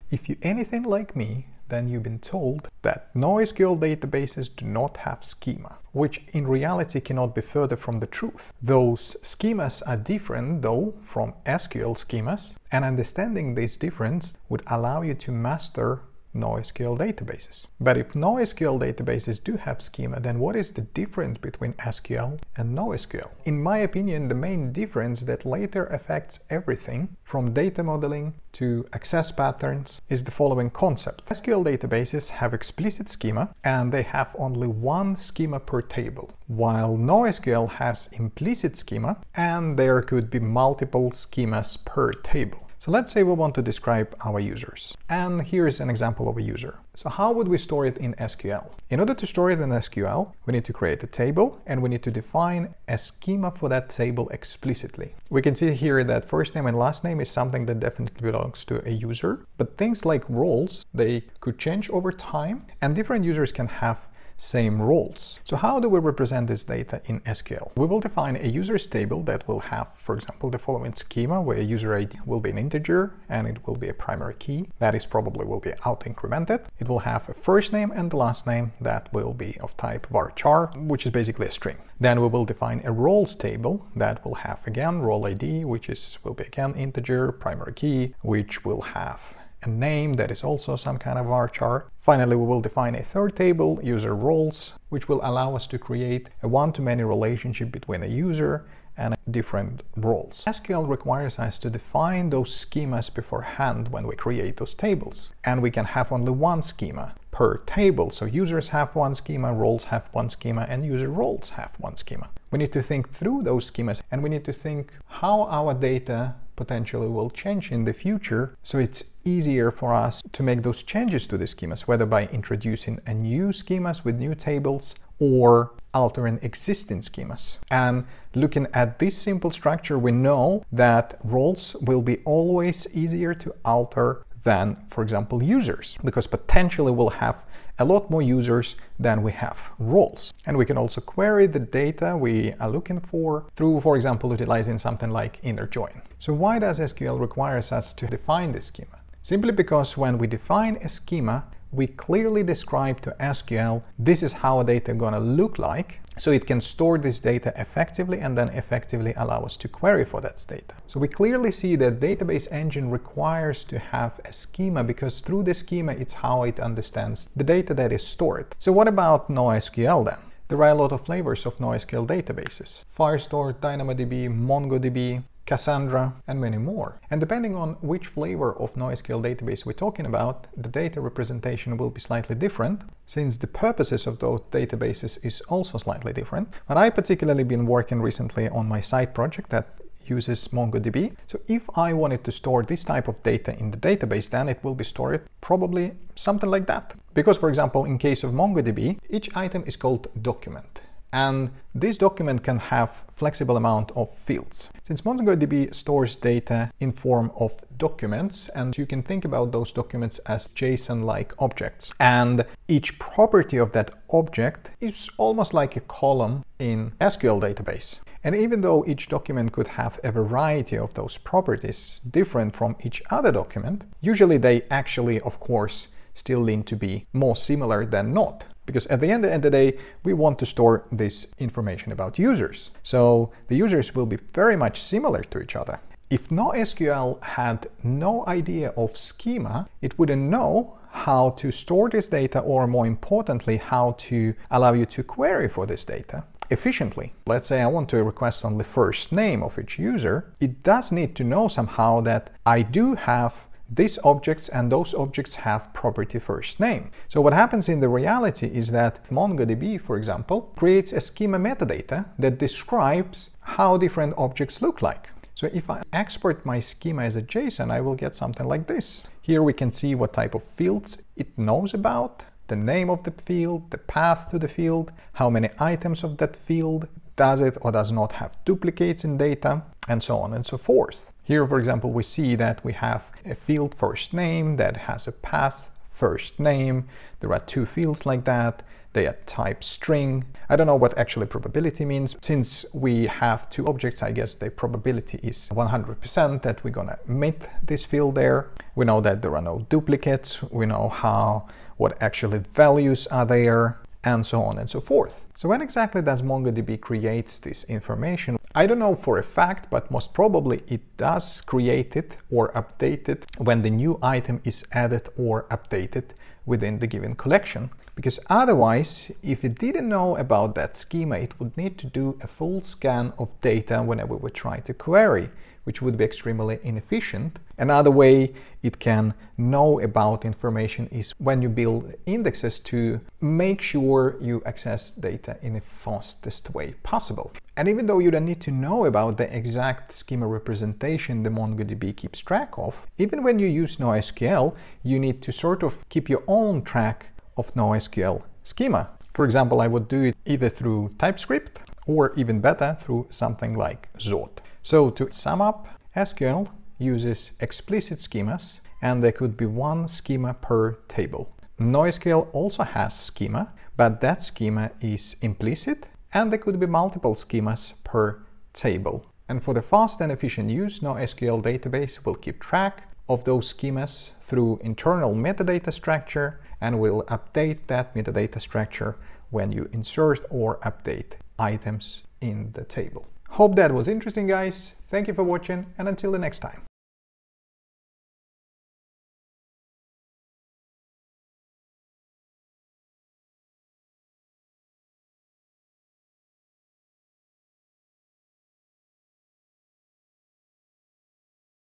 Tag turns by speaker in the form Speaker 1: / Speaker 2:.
Speaker 1: If you're anything like me, then you've been told that NoSQL databases do not have schema, which in reality cannot be further from the truth. Those schemas are different though from SQL schemas, and understanding this difference would allow you to master NoSQL databases. But if NoSQL databases do have schema, then what is the difference between SQL and NoSQL? In my opinion, the main difference that later affects everything from data modeling to access patterns is the following concept. SQL databases have explicit schema and they have only one schema per table, while NoSQL has implicit schema and there could be multiple schemas per table. So let's say we want to describe our users. And here's an example of a user. So how would we store it in SQL? In order to store it in SQL, we need to create a table and we need to define a schema for that table explicitly. We can see here that first name and last name is something that definitely belongs to a user, but things like roles, they could change over time and different users can have same roles. So how do we represent this data in SQL? We will define a users table that will have, for example, the following schema where user ID will be an integer and it will be a primary key that is probably will be auto-incremented. It will have a first name and the last name that will be of type varchar, which is basically a string. Then we will define a roles table that will have again role ID, which will be again integer, primary key, which will have a name that is also some kind of varchar. Finally, we will define a third table, user roles, which will allow us to create a one-to-many relationship between a user and different roles. SQL requires us to define those schemas beforehand when we create those tables. And we can have only one schema per table. So users have one schema, roles have one schema, and user roles have one schema. We need to think through those schemas and we need to think how our data potentially will change in the future, so it's easier for us to make those changes to the schemas, whether by introducing a new schemas with new tables or altering existing schemas. And looking at this simple structure, we know that roles will be always easier to alter than, for example, users, because potentially we'll have a lot more users than we have roles. And we can also query the data we are looking for through, for example, utilizing something like inner join. So why does SQL require us to define this schema? Simply because when we define a schema, we clearly describe to SQL, this is how data gonna look like, so it can store this data effectively and then effectively allow us to query for that data. So we clearly see that database engine requires to have a schema because through the schema, it's how it understands the data that is stored. So what about NoSQL then? There are a lot of flavors of NoSQL databases. Firestore, DynamoDB, MongoDB, Cassandra, and many more. And depending on which flavor of NoSQL database we're talking about, the data representation will be slightly different, since the purposes of those databases is also slightly different. But I particularly been working recently on my side project that uses MongoDB. So if I wanted to store this type of data in the database, then it will be stored probably something like that. Because, for example, in case of MongoDB, each item is called document. And this document can have flexible amount of fields. Since MongoDB stores data in form of documents, and you can think about those documents as JSON-like objects. And each property of that object is almost like a column in SQL database. And even though each document could have a variety of those properties different from each other document, usually they actually, of course, still lean to be more similar than not. Because at the end of the day, we want to store this information about users. So the users will be very much similar to each other. If NoSQL had no idea of schema, it wouldn't know how to store this data, or more importantly, how to allow you to query for this data efficiently. Let's say I want to request only first name of each user. It does need to know somehow that I do have these objects and those objects have property first name. So what happens in the reality is that MongoDB, for example, creates a schema metadata that describes how different objects look like. So if I export my schema as a JSON, I will get something like this. Here we can see what type of fields it knows about, the name of the field, the path to the field, how many items of that field, does it or does not have duplicates in data, and so on and so forth. Here, for example, we see that we have a field first name that has a path first name. There are 2 fields like that. They are type string. I don't know what actually probability means. Since we have 2 objects, I guess the probability is 100% that we're gonna omit this field there. We know that there are no duplicates. We know what actually values are there, and so on and so forth. So when exactly does MongoDB create this information? I don't know for a fact, but most probably it does create it or update it when the new item is added or updated within the given collection. Because otherwise, if it didn't know about that schema, it would need to do a full scan of data whenever we try to query, which would be extremely inefficient. Another way it can know about information is when you build indexes to make sure you access data in the fastest way possible. And even though you don't need to know about the exact schema representation the MongoDB keeps track of, even when you use NoSQL, you need to sort of keep your own track of NoSQL schema. For example, I would do it either through TypeScript or even better through something like Zort. So to sum up, SQL uses explicit schemas, and there could be 1 schema per table. NoSQL also has schema, but that schema is implicit, and there could be multiple schemas per table. And for the fast and efficient use, NoSQL database will keep track of those schemas through internal metadata structure, and will update that metadata structure when you insert or update items in the table. Hope that was interesting, guys. Thank you for watching, and until the next time.